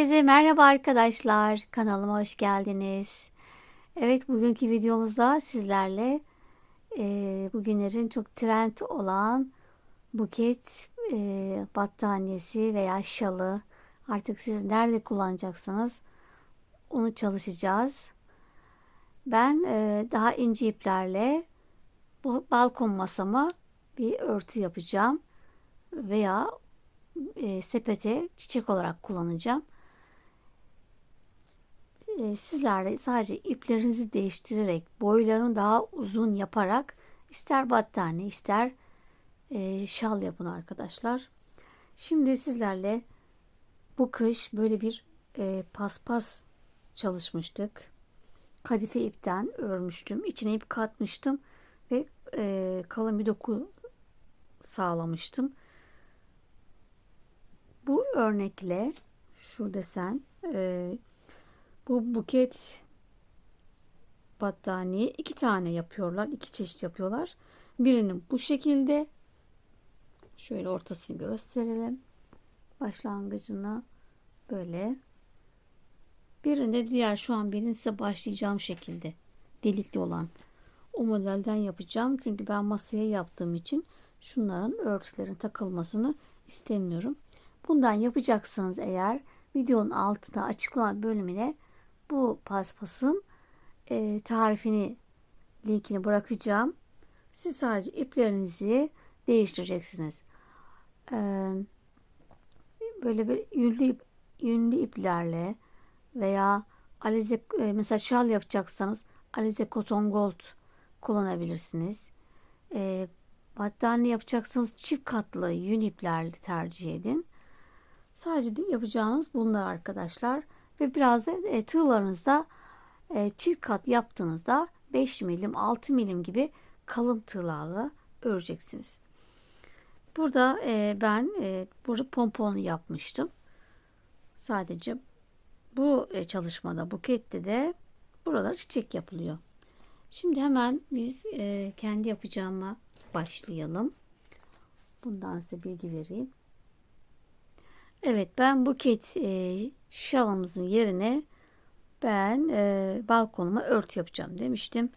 Herkese merhaba arkadaşlar. Kanalıma hoş geldiniz. Evet, bugünkü videomuzda sizlerle bugünlerin çok trend olan buket battaniyesi veya şalı, artık siz nerede kullanacaksınız onu çalışacağız. Ben daha ince iplerle bu balkon masama bir örtü yapacağım veya sepete çiçek olarak kullanacağım. Sizler de sadece iplerinizi değiştirerek, boylarını daha uzun yaparak ister battaniye ister şal yapın arkadaşlar. Şimdi sizlerle bu kış böyle bir paspas çalışmıştık. Kadife ipten örmüştüm. İçine ip katmıştım ve kalın bir doku sağlamıştım. Bu örnekle şu desen bu buket battaniye iki tane yapıyorlar. İki çeşit yapıyorlar. Birinin bu şekilde, şöyle ortasını gösterelim. Başlangıcına böyle. Birinde diğer, şu an benim size başlayacağım şekilde delikli olan o modelden yapacağım. Çünkü ben masaya yaptığım için şunların örtülerin takılmasını istemiyorum. Bundan yapacaksınız eğer, videonun altına açıklama bölümüne bu paspasın tarifini, linkini bırakacağım. Siz sadece iplerinizi değiştireceksiniz. Ee, Böyle bir yünlü iplerle veya alize, mesela şal yapacaksanız alize cotton gold kullanabilirsiniz. Ee, Battaniye yapacaksanız çift katlı yün iplerle tercih edin. Sadece yapacağınız bunlar arkadaşlar. Ve biraz da tığlarınızda çift kat yaptığınızda 5 milim 6 milim gibi kalın tığlarla öreceksiniz. Burada ben burada pompon yapmıştım. Sadece bu çalışmada, bukette de buralar çiçek yapılıyor. Şimdi hemen biz kendi yapacağıma başlayalım. Bundan size bilgi vereyim. Evet, ben buket şalımızın yerine ben balkonuma örtü yapacağım demiştim.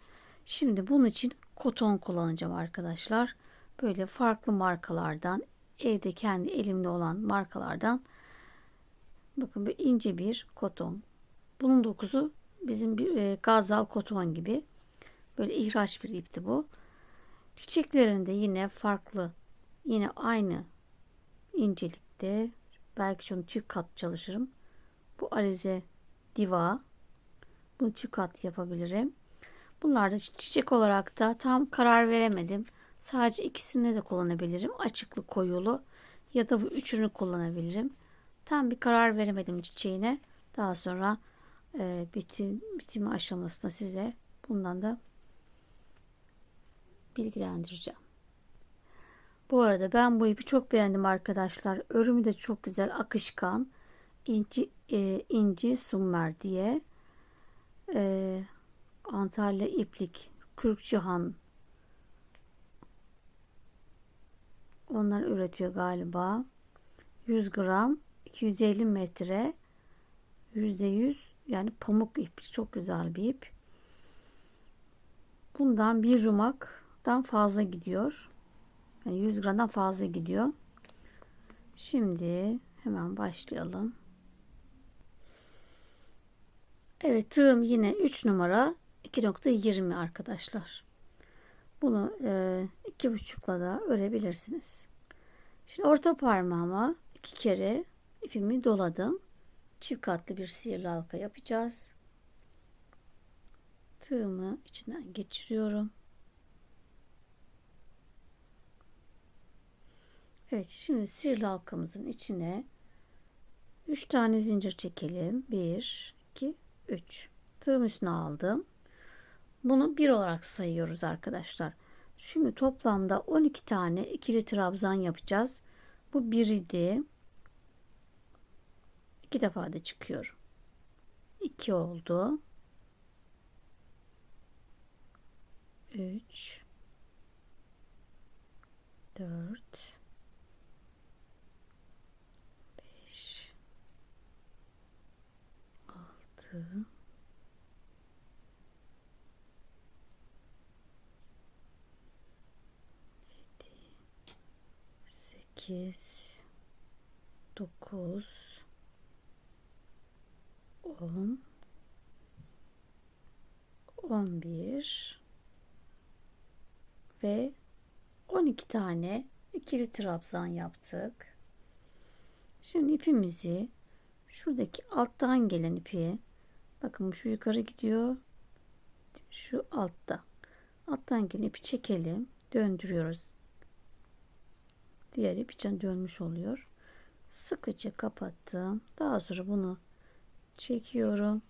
Şimdi bunun için koton kullanacağım arkadaşlar. Böyle farklı markalardan, evde kendi elimde olan markalardan, bakın böyle ince bir koton. Bunun dokusu bizim bir gazal koton gibi. Böyle ihraç bir ipti bu. Çiçeklerinde yine farklı, yine aynı incelikte. Belki şunu çift kat çalışırım. Bu alize diva. Bunu çift kat yapabilirim. Bunlar da çiçek olarak da tam karar veremedim. Sadece ikisini de kullanabilirim. Açıklı koyulu ya da bu üçünü kullanabilirim. Tam bir karar veremedim çiçeğine. Daha sonra bitimi aşamasında size bundan da bilgilendireceğim. Bu arada ben bu ipi çok beğendim arkadaşlar. Örümü de çok güzel, akışkan. İnci Summer diye. Antalya İplik, Kürkcihan, onlar üretiyor galiba. 100 gram, 250 metre, %100, yani pamuk ip. Çok güzel bir ip. Bundan bir yumaktan fazla gidiyor. Yani 100 gramdan fazla gidiyor. Şimdi hemen başlayalım. Evet, tığım yine 3 numara 2,20 arkadaşlar. Bunu 2,5'la da örebilirsiniz. Şimdi orta parmağıma 2 kere ipimi doladım. Çift katlı bir sihirli halka yapacağız. Tığımı içinden geçiriyorum. Evet, şimdi sihirli halkamızın içine 3 tane zincir çekelim. 1, 2, 3. Tığım üstüne aldım. Bunu 1 olarak sayıyoruz arkadaşlar. Şimdi toplamda 12 tane ikili trabzan yapacağız. Bu 1 idi. 2 defa da çıkıyorum. 2 oldu. 3, 4, 5, 8, 9, 10, 11 ve 12 tane ikili trabzan yaptık. Şimdi ipimizi şuradaki alttan gelen ipi, bakın şu yukarı gidiyor, şu altta, alttan gelen ipi çekelim, döndürüyoruz. Diğer ip için dönmüş oluyor. Sıkıca kapattım. Daha sonra bunu çekiyorum.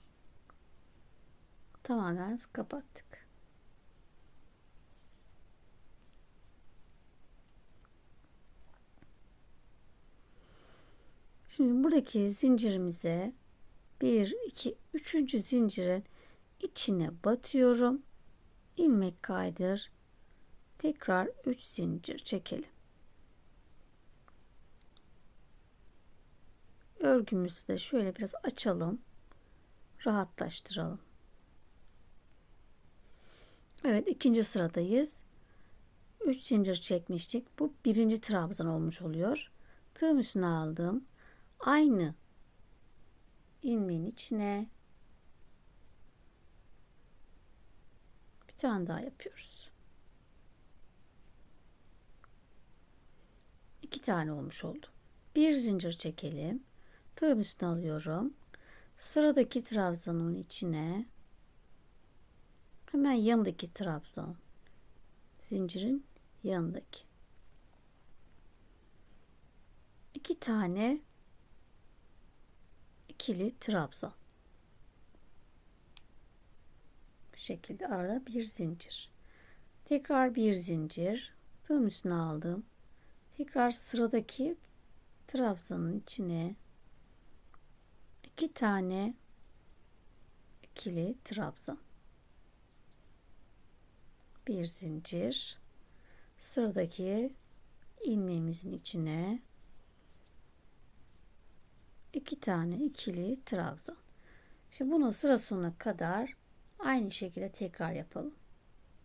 Tamamen kapattık. Şimdi buradaki zincirimize 1, 2, 3. zincirin içine batıyorum. İlmek kaydır. Tekrar 3 zincir çekelim. Örgümüzü de şöyle biraz açalım. Rahatlaştıralım. Evet, ikinci sıradayız. 3 zincir çekmiştik. Bu birinci trabzan olmuş oluyor. Tığım üstüne aldım. Aynı ilmeğin içine bir tane daha yapıyoruz. 2 tane olmuş oldu. Bir zincir çekelim. Tığım üstüne alıyorum. Sıradaki trabzanın içine hemen yanındaki trabzan, zincirin yanındaki 2 tane ikili trabzan. Bu şekilde arada bir zincir. Tekrar bir zincir. Tığım üstüne aldım. Tekrar sıradaki trabzanın içine 2 tane ikili trabzan. Bir zincir. Sıradaki ilmeğimizin içine 2 tane ikili trabzan. Şimdi bunu sıra sonuna kadar aynı şekilde tekrar yapalım.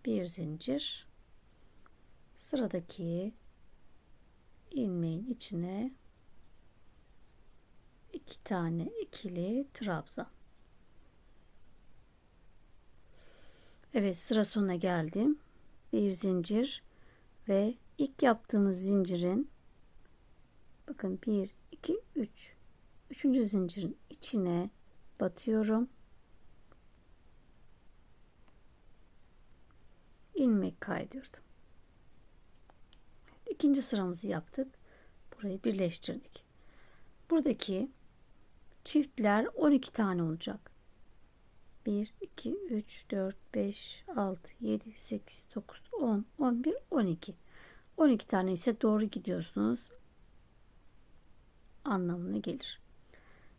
Bir zincir. Sıradaki ilmeğin içine 2 tane ikili trabzan. Evet, sıra sonuna geldim. Bir zincir ve ilk yaptığımız zincirin, bakın 1, 2, 3. Üçüncü zincirin içine batıyorum. İlmek kaydırdım. İkinci sıramızı yaptık. Burayı birleştirdik. Buradaki çiftler 12 tane olacak. 1, 2, 3, 4, 5, 6, 7, 8, 9, 10, 11, 12. 12 tane ise doğru gidiyorsunuz anlamına gelir.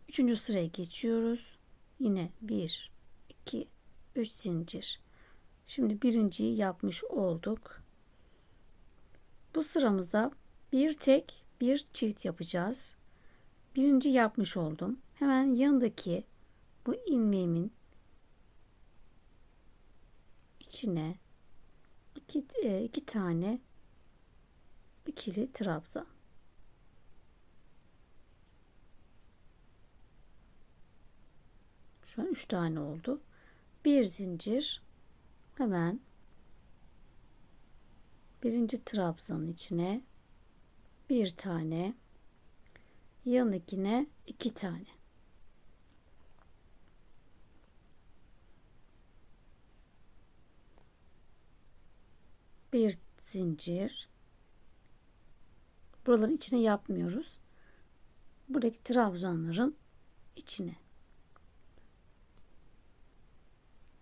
Üçüncü sıraya geçiyoruz. Yine 1, 2, 3 zincir. Şimdi birinciyi yapmış olduk. Bu sıramızda bir tek bir çift yapacağız. Birinci yapmış oldum. Hemen yanındaki bu ilmeğimin içine iki tane ikili trabzan. Şu an 3 tane oldu. Bir zincir, hemen birinci trabzanın içine bir tane, yanındakine 2 tane. Bir zincir. Buraların içine yapmıyoruz. Buradaki trabzanların içine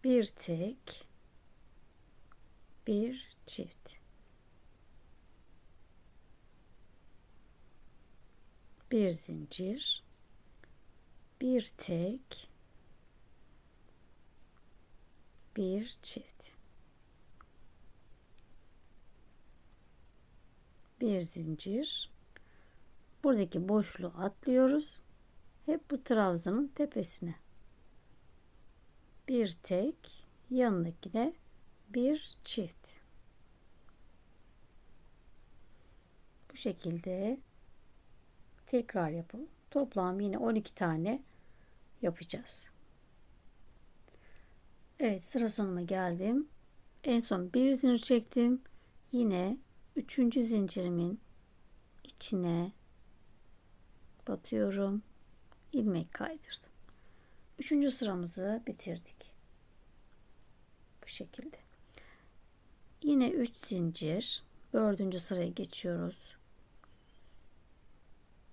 bir tek, bir çift. Bir zincir, bir tek, bir çift. Bir zincir. Buradaki boşluğu atlıyoruz. Hep bu trabzanın tepesine. bir tek, yanındakine bir çift. Bu şekilde tekrar yapalım. Toplam yine 12 tane yapacağız. Evet, sıra sonuna geldim. En son bir zincir çektim. Yine 3. zincirimin içine batıyorum. İlmek kaydırdım. 3. sıramızı bitirdik. Bu şekilde. Yine 3 zincir. 4. sıraya geçiyoruz.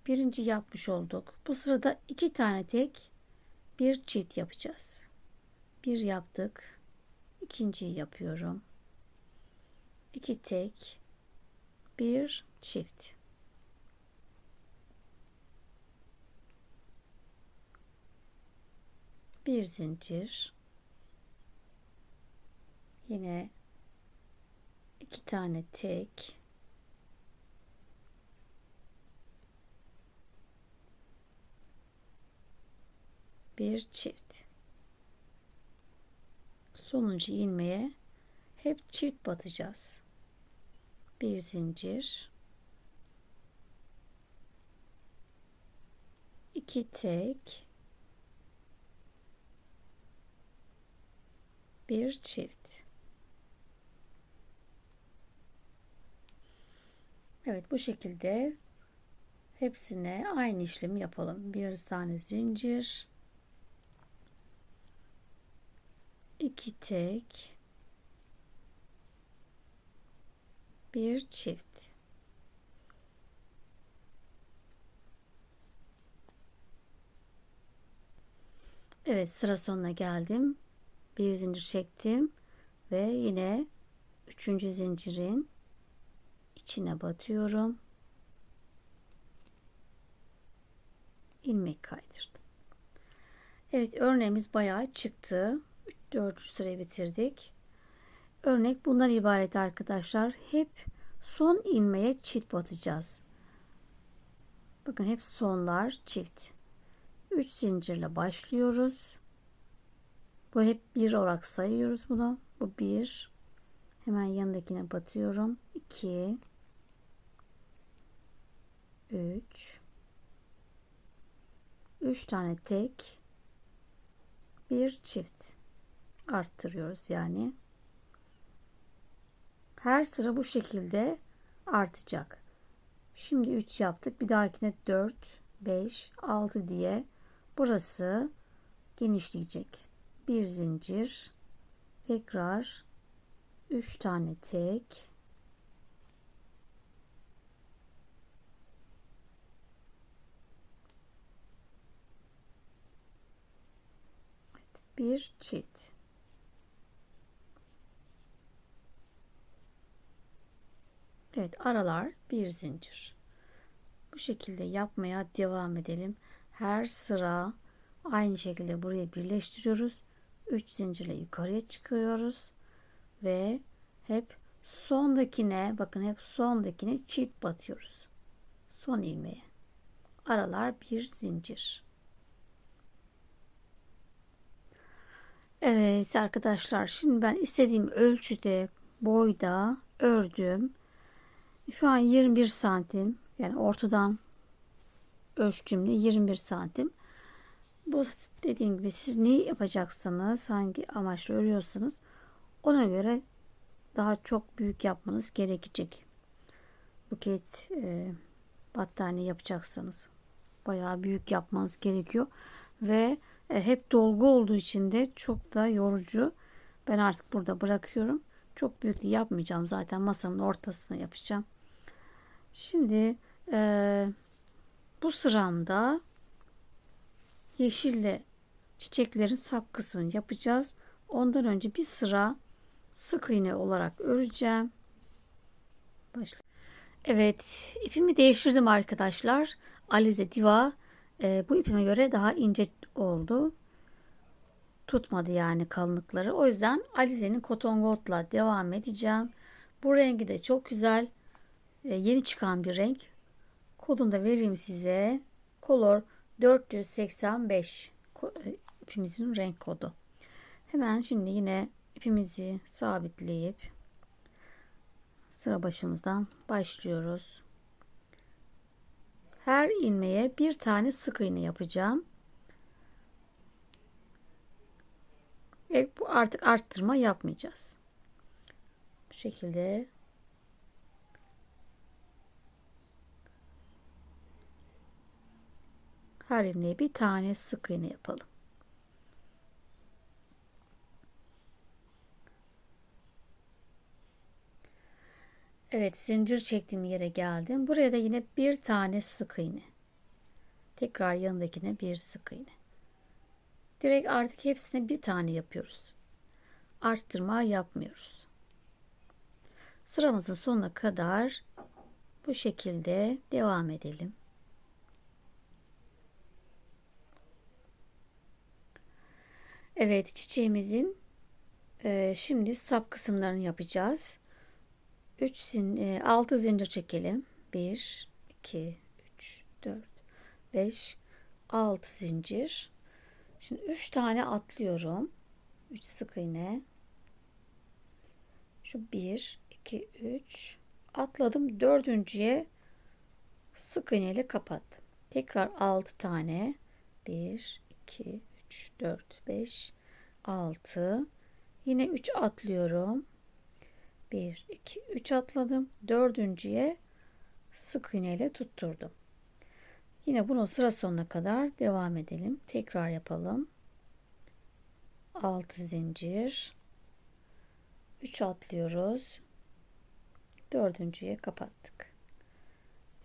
Birinci yapmış olduk. Bu sırada 2 tane tek, bir çift yapacağız. Bir yaptık. İkinciyi yapıyorum. 2 tek, bir çift. Bir zincir. Yine 2 tane tek, bir çift. Sonuncu ilmeğe hep çift batacağız. Bir zincir, 2 tek, bir çift. Evet, bu şekilde hepsine aynı işlemi yapalım. Bir tane zincir, 2 tek, bir çift. Evet, sıra sonuna geldim. Bir zincir çektim ve yine 3. zincirin içine batıyorum. İlmek kaydırdım. Evet, örneğimiz bayağı çıktı. 4. sırayı bitirdik. Örnek bundan ibaret arkadaşlar. Hep son ilmeğe çift batacağız. Bakın, hep sonlar çift. 3 zincirle başlıyoruz. Bu hep bir olarak sayıyoruz bunu. Bu bir. Hemen yanındakine batıyorum. 2, 3, 3 tane tek, bir çift arttırıyoruz yani. Her sıra bu şekilde artacak. Şimdi 3 yaptık. Bir dahakine 4, 5, 6 diye burası genişleyecek. Bir zincir, tekrar 3 tane tek, bir çift. Evet, aralar bir zincir. Bu şekilde yapmaya devam edelim. Her sıra aynı şekilde buraya birleştiriyoruz. 3 zincirle yukarıya çıkıyoruz ve hep sondakine, bakın, hep sondakine çift batıyoruz. Son ilmeğe. Aralar bir zincir. Evet arkadaşlar, şimdi ben istediğim ölçüde, boyda ördüm. Şu an 21 santim, yani ortadan ölçtüğümde 21 santim. Bu, dediğim gibi, siz ne yapacaksınız, hangi amaçla örüyorsanız ona göre daha çok büyük yapmanız gerekecek. Buket, battaniye yapacaksanız bayağı büyük yapmanız gerekiyor ve hep dolgu olduğu için de çok da yorucu. Ben artık burada bırakıyorum. Çok büyük de yapmayacağım, zaten masanın ortasına yapacağım. Şimdi bu sıramda yeşille çiçeklerin sap kısmını yapacağız. Ondan önce bir sıra sık iğne olarak öreceğim. Başla. Evet, ipimi değiştirdim arkadaşlar. Alize Diva bu ipime göre daha ince oldu. Tutmadı yani kalınlıkları. O yüzden Alize'nin Cotton Gold'la devam edeceğim. Bu rengi de çok güzel. Yeni çıkan bir renk. Kodunu da vereyim size. Color 485 ipimizin renk kodu. Hemen şimdi yine ipimizi sabitleyip sıra başımızdan başlıyoruz. Her ilmeğe bir tane sık iğne yapacağım. Ve bu artık arttırma yapmayacağız. Bu şekilde her ilmeğe bir tane sık iğne yapalım. Evet, zincir çektiğim yere geldim. Buraya da yine bir tane sık iğne. Tekrar yanındakine bir sık iğne. Direkt artık hepsine bir tane yapıyoruz. Arttırma yapmıyoruz. Sıramızın sonuna kadar bu şekilde devam edelim. Evet, çiçeğimizin şimdi sap kısımlarını yapacağız. 6 zincir çekelim. 1 2 3 4 5 6 zincir. Şimdi 3 tane atlıyorum. 3 sık iğne. Şu 1 2 3 atladım. Dördüncüye sık iğne ile kapattım. Tekrar 6 tane. 1 2 3 4 5 6. Yine 3 atlıyorum. 1 2 3 atladım. Dördüncüye sık iğne ile tutturdum. Yine bunu sıra sonuna kadar devam edelim. Tekrar yapalım. 6 zincir. 3 atlıyoruz. Dördüncüye kapattık.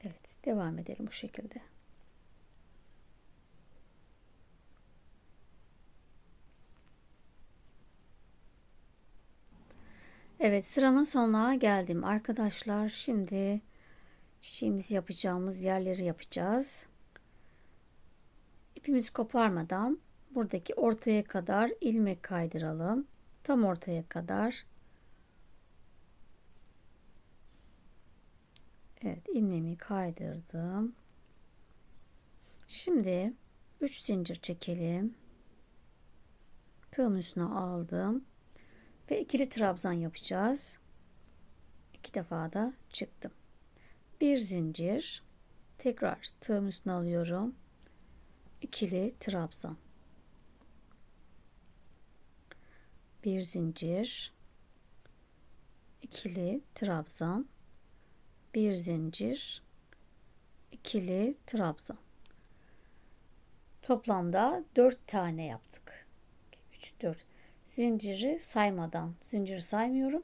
Evet, devam edelim bu şekilde. Evet, sıramın sonuna geldim arkadaşlar. Şimdi çiçeğimizi yapacağımız yerleri yapacağız. İpimizi koparmadan buradaki ortaya kadar ilmek kaydıralım. Tam ortaya kadar. Evet, ilmeğimi kaydırdım. Şimdi 3 zincir çekelim. Tığın üstüne aldım ve ikili trabzan yapacağız. 2 defa da çıktım. Bir zincir, tekrar tığın üstüne alıyorum. İkili trabzan. Bir zincir, ikili trabzan, bir zincir, ikili trabzan. Toplamda 4 tane yaptık. 3 4 zinciri saymadan, zincir saymıyorum.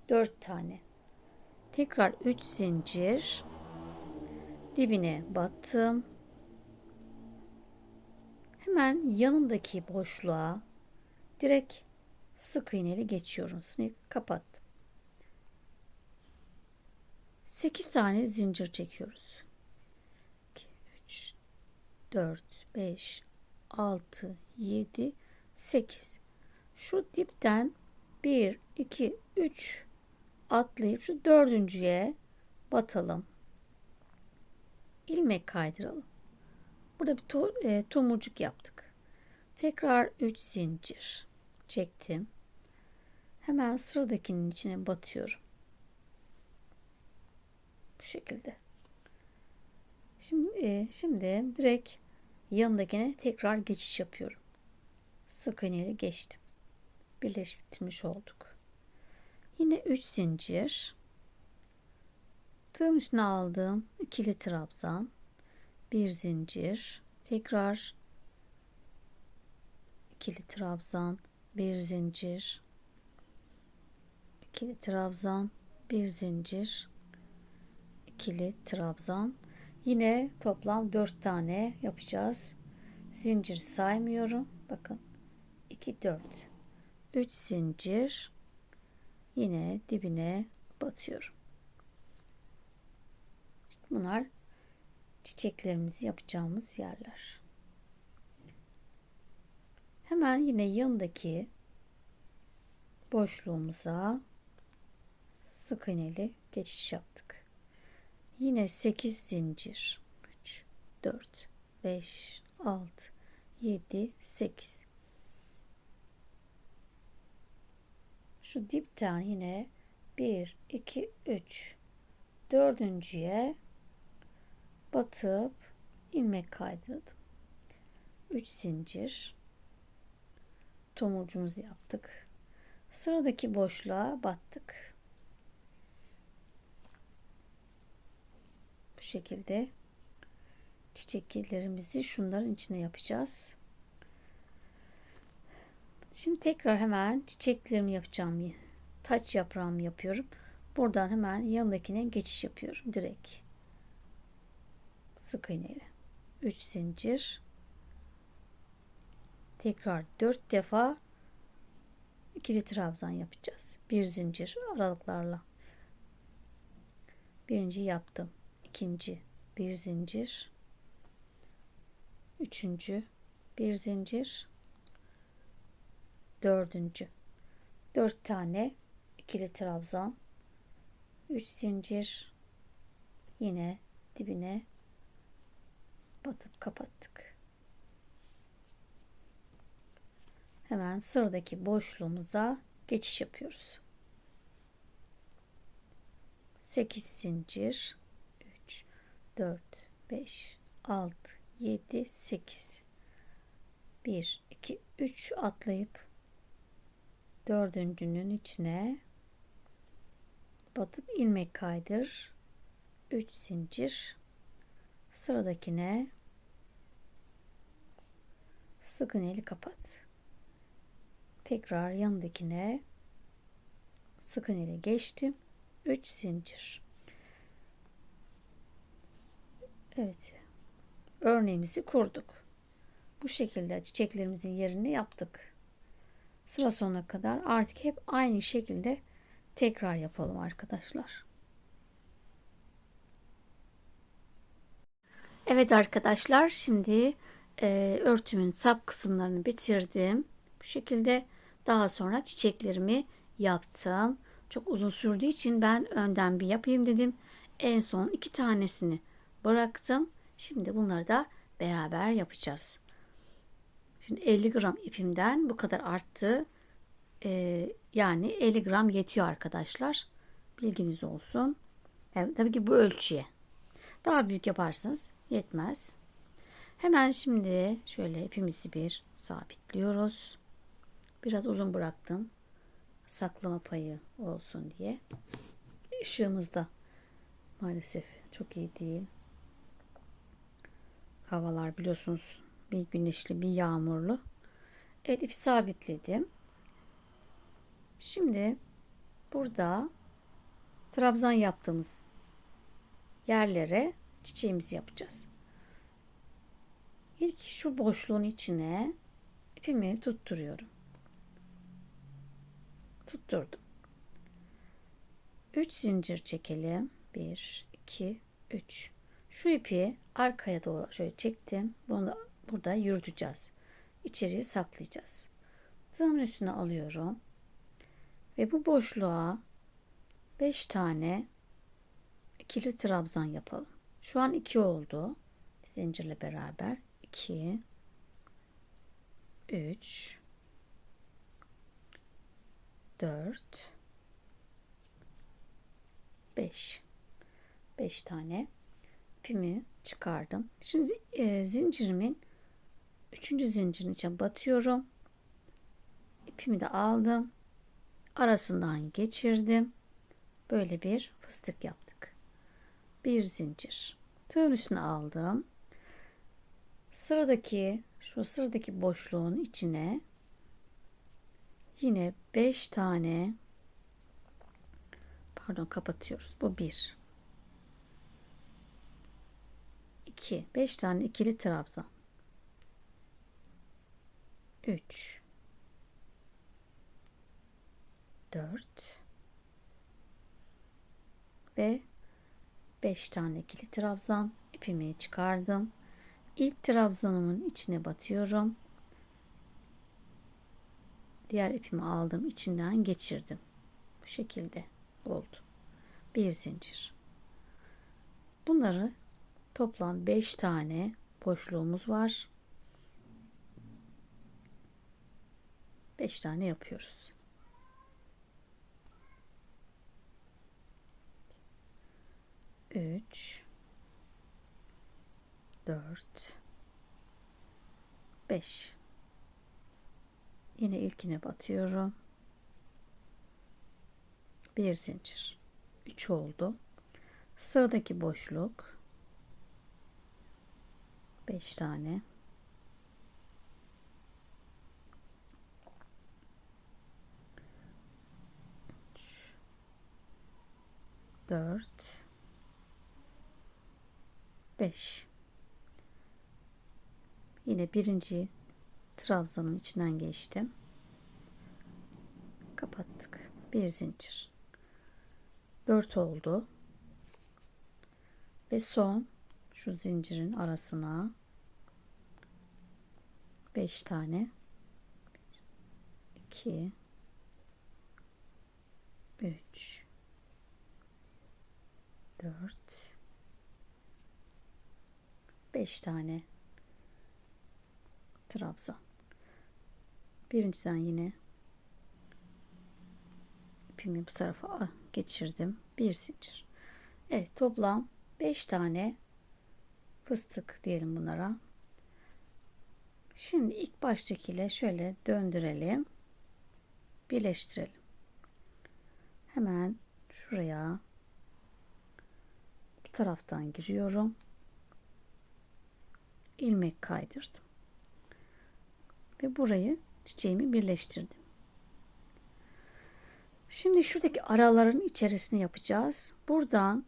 4 tane. Tekrar 3 zincir, dibine battım. Hemen yanındaki boşluğa direkt sık iğneli geçiyorum. Sınıf kapattım. 8 tane zincir çekiyoruz. 2 3 4 5 6 7 8. Şu dipten 1 2 3 atlayıp şu dördüncüye batalım. İlmek kaydıralım. Burada bir tomurcuk yaptık. Tekrar 3 zincir çektim. Hemen sıradakinin içine batıyorum. Bu şekilde. Şimdi direkt yanındakine tekrar geçiş yapıyorum. Sık iğneyle geçtim. Birleştirmiş olduk. Yine 3 zincir. Tığım üstüne aldım. İkili trabzan. Bir zincir. Tekrar ikili trabzan. Bir zincir. İkili trabzan. Bir zincir. İkili trabzan. Yine toplam 4 tane yapacağız. Zincir saymıyorum. Bakın. 2 4 3 zincir. Yine dibine batıyorum. İşte bunlar çiçeklerimizi yapacağımız yerler. Hemen yine yanındaki boşluğumuza sık iğneli geçiş yaptık. Yine 8 zincir. 3 4 5 6 7 8. şu dipten yine 1 2 3 dördüncüye batıp ilmek kaydırdım. 3 zincir tomurcuğumuzu yaptık. Sıradaki boşluğa battık. Bu şekilde çiçeklerimizi şunların içine yapacağız. Şimdi tekrar hemen çiçeklerimi yapacağım. Taç yaprağımı yapıyorum. Buradan hemen yanındakine geçiş yapıyorum. Direkt. Sık iğneyle. 3 zincir. Tekrar 4 defa ikili trabzan yapacağız. Bir zincir aralıklarla. Birinci yaptım. İkinci bir zincir. Üçüncü bir zincir. Dördüncü. 4 tane ikili trabzan. 3 zincir. Yine dibine batıp kapattık. Hemen sıradaki boşluğumuza geçiş yapıyoruz. 8 zincir. 3 4 5 6 7 8 1 2 3 atlayıp dördüncünün içine batıp ilmek kaydır. 3 zincir. Sıradakine sık iğneli kapat. Tekrar yanındakine sık iğneyle geçtim. 3 zincir. Evet. Örneğimizi kurduk. Bu şekilde çiçeklerimizin yerini yaptık. Sıra sonuna kadar artık hep aynı şekilde tekrar yapalım arkadaşlar. Evet arkadaşlar, şimdi örtümün sap kısımlarını bitirdim. Bu şekilde daha sonra çiçeklerimi yaptım. Çok uzun sürdüğü için ben önden bir yapayım dedim. En son 2 tanesini bıraktım. Şimdi bunları da beraber yapacağız. Şimdi 50 gram ipimden bu kadar arttı. Yani 50 gram yetiyor arkadaşlar. Bilginiz olsun. Yani tabii ki bu ölçüye. Daha büyük yaparsanız yetmez. Hemen şimdi şöyle ipimizi bir sabitliyoruz. Biraz uzun bıraktım. Saklama payı olsun diye. Işığımız da maalesef çok iyi değil. Havalar biliyorsunuz bir güneşli bir yağmurlu. Evet, ipi sabitledim. Şimdi burada trabzan yaptığımız yerlere çiçeğimizi yapacağız. İlk şu boşluğun içine ipimi tutturuyorum. Tutturdum. 3 zincir çekelim. 1 2 3. Şu ipi arkaya doğru şöyle çektim. Bunu da burada yürüteceğiz. İçeriye saklayacağız. Tığımın üstüne alıyorum. Ve bu boşluğa 5 tane ikili trabzan yapalım. Şu an 2 oldu. Zincirle beraber 2 3 4 5 tane ipimi çıkardım. Şimdi zincirimin 3. zincirin içine batıyorum. İpimi de aldım. Arasından geçirdim. Böyle bir fıstık yaptık. Bir zincir. Tığın üstüne aldım. Sıradaki boşluğun içine yine 5 tane kapatıyoruz. Bu 1 2 5 tane ikili trabzan. 3 4 ve 5 tane ikili trabzan. İpimi çıkardım. İlk trabzanımın içine batıyorum. Diğer ipimi aldım, içinden geçirdim. Bu şekilde oldu. Bir zincir. Bunları toplam 5 tane boşluğumuz var. 5 tane yapıyoruz. 3 4 5. Yine ilkine batıyorum. Bir zincir. 3 oldu. Sıradaki boşluk 5 tane. 4 5. Yine birinci trabzanın içinden geçtim. Kapattık. Bir zincir. 4 oldu. Ve son şu zincirin arasına 5 tane 2 3 4 5 tane trabzan. Birinciden yine ipimi bu tarafa geçirdim. Bir zincir. Evet, toplam 5 tane fıstık diyelim bunlara. Şimdi ilk baştakiyle şöyle döndürelim. Birleştirelim. Hemen şuraya bu taraftan giriyorum. İlmek kaydırdım. Ve burayı çiçeğimi birleştirdim. Şimdi şuradaki araların içerisine yapacağız. Buradan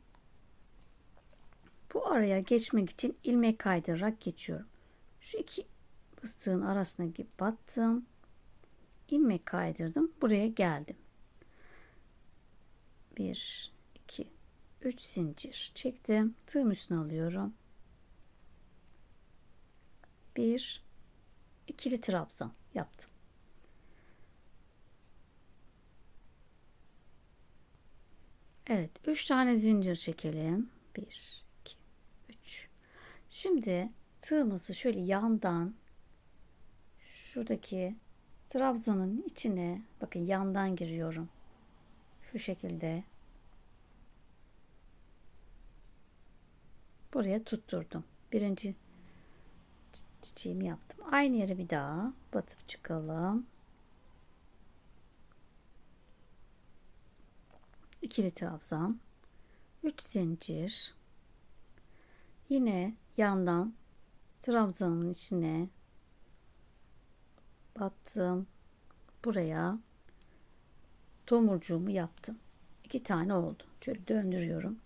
bu araya geçmek için ilmek kaydırarak geçiyorum. Şu iki fıstığın arasına battım. İlmek kaydırdım. Buraya geldim. 1 2 3 zincir çektim. Tığım üstüne alıyorum. Bir ikili trabzan yaptım. Evet, 3 tane zincir çekelim. 1 2 3. Şimdi tığımızı şöyle yandan şuradaki trabzanın içine, bakın yandan giriyorum. Şu şekilde buraya tutturdum. Birinci çiçeğimi yaptım. Aynı yere bir daha batıp çıkalım. İkili trabzan, 3 zincir, yine yandan trabzanın içine battım. Buraya tomurcuğumu yaptım. 2 tane oldu. Şöyle döndürüyorum.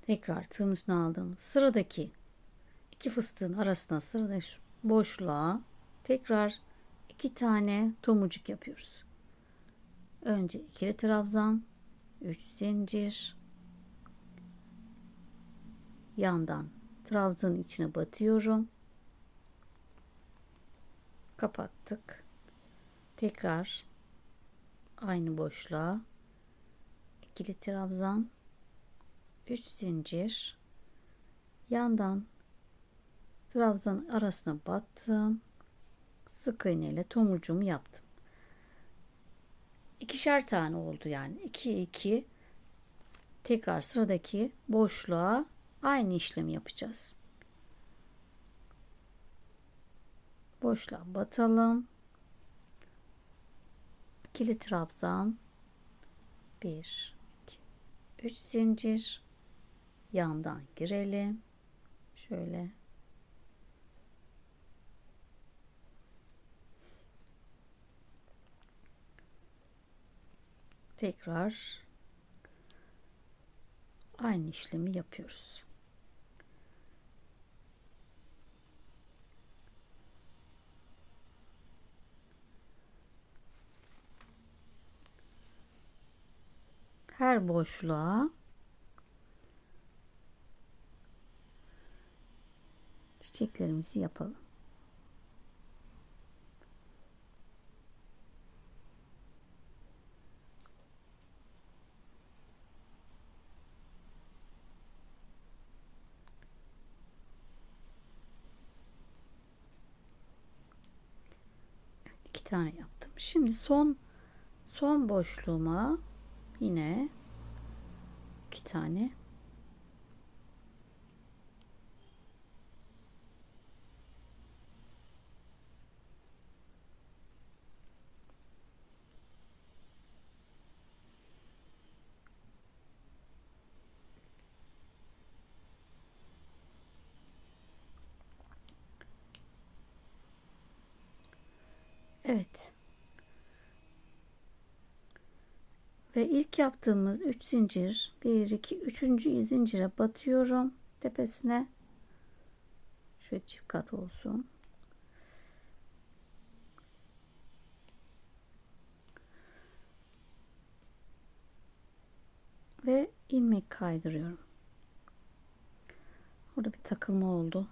Tekrar tığın üstüne aldım. Sıradaki iki fıstığın arasına, sıradaki boşluğa tekrar 2 tane tomurcuk yapıyoruz. Önce ikili trabzan, 3 zincir, yandan trabzanın içine batıyorum. Kapattık. Tekrar aynı boşluğa ikili trabzan, 3 zincir, yandan trabzanın arasına battım. Sık iğne ile tomurcuğumu yaptım. İkişer tane oldu yani. 2 2. Tekrar sıradaki boşluğa aynı işlemi yapacağız. Boşluğa batalım. İkili trabzan, 1 2 3 zincir, yandan girelim. Şöyle tekrar aynı işlemi yapıyoruz. Her boşluğa çiçeklerimizi yapalım. İki tane yaptım. Şimdi son boşluğuma yine 2 tane. Evet. Ve ilk yaptığımız 3 zincir, 1 2 3. zincire batıyorum tepesine. Şöyle çift kat olsun. Ve ilmek kaydırıyorum. Burada bir takılma oldu.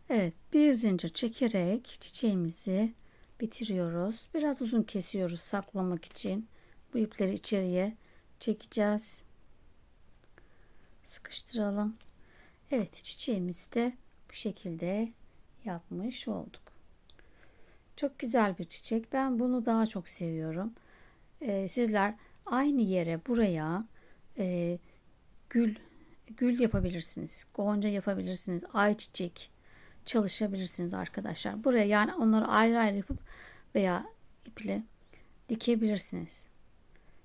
Evet, bir zincir çekerek çiçeğimizi bitiriyoruz. Biraz uzun kesiyoruz saklamak için. Bu ipleri içeriye çekeceğiz. Sıkıştıralım. Evet, çiçeğimizi de bu şekilde yapmış olduk. Çok güzel bir çiçek. Ben bunu daha çok seviyorum. Sizler aynı yere buraya e, gül yapabilirsiniz. Gonca yapabilirsiniz. Ayçiçek çalışabilirsiniz arkadaşlar. Buraya yani onları ayrı ayrı yapıp veya iple dikebilirsiniz.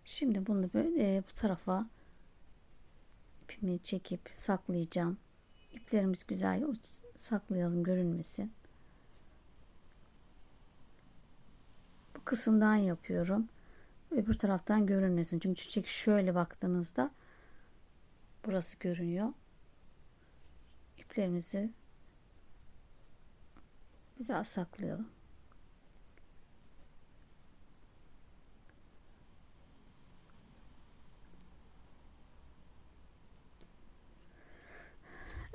Şimdi bunu böyle bu tarafa ipimi çekip saklayacağım. İplerimiz güzel saklayalım görünmesin. Bu kısımdan yapıyorum. Öbür taraftan görünmesin. Çünkü çiçek şöyle baktığınızda burası görünüyor. İplerimizi güzel saklayalım.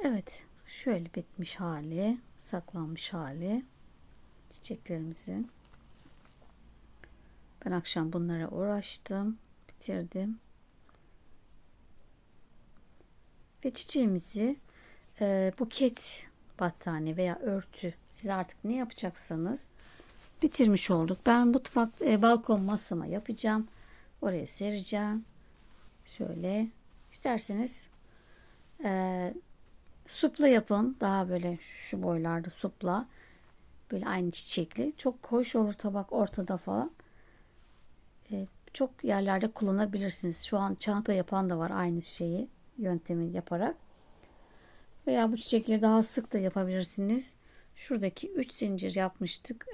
Evet, şöyle bitmiş hali, saklanmış hali çiçeklerimizin. Ben akşam bunlara uğraştım, bitirdim. Ve çiçeğimizi buket battaniye veya örtü, siz artık ne yapacaksanız bitirmiş olduk. Ben mutfak balkon masama yapacağım. Oraya sereceğim. Şöyle isterseniz supla yapın. Daha böyle şu boylarda supla. Böyle aynı çiçekli. Çok hoş olur tabak ortada falan. Çok yerlerde kullanabilirsiniz. Şu an çanta yapan da var aynı şeyi yöntemi yaparak. Veya bu çiçekleri daha sık da yapabilirsiniz. Şuradaki 3 zincir yapmıştık.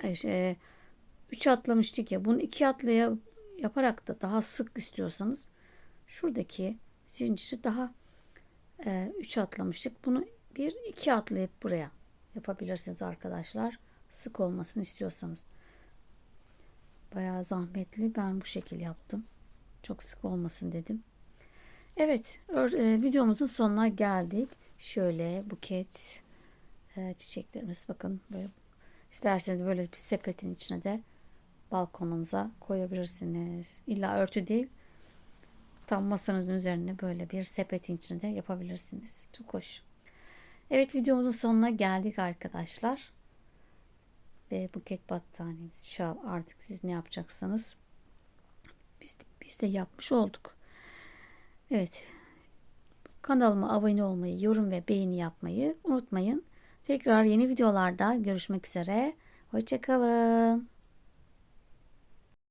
3 atlamıştık ya. Bunu 2 atlaya yaparak da daha sık istiyorsanız şuradaki zinciri daha 3 atlamıştık. Bunu 1-2 atlayıp buraya yapabilirsiniz arkadaşlar. Sık olmasını istiyorsanız. Bayağı zahmetli. Ben bu şekil yaptım. Çok sık olmasın dedim. Evet, videomuzun sonuna geldik. Şöyle buket çiçeklerimiz bakın böyle isterseniz böyle bir sepetin içine de balkonunuza koyabilirsiniz. İlla örtü değil. Tam masanızın üzerine böyle bir sepetin içine de yapabilirsiniz. Çok hoş. Evet videomuzun sonuna geldik arkadaşlar. Ve buket battaniyemiz, şal artık siz ne yapacaksanız biz de yapmış olduk. Evet. Kanalıma abone olmayı, yorum ve beğeni yapmayı unutmayın. Tekrar yeni videolarda görüşmek üzere. Hoşça kalın.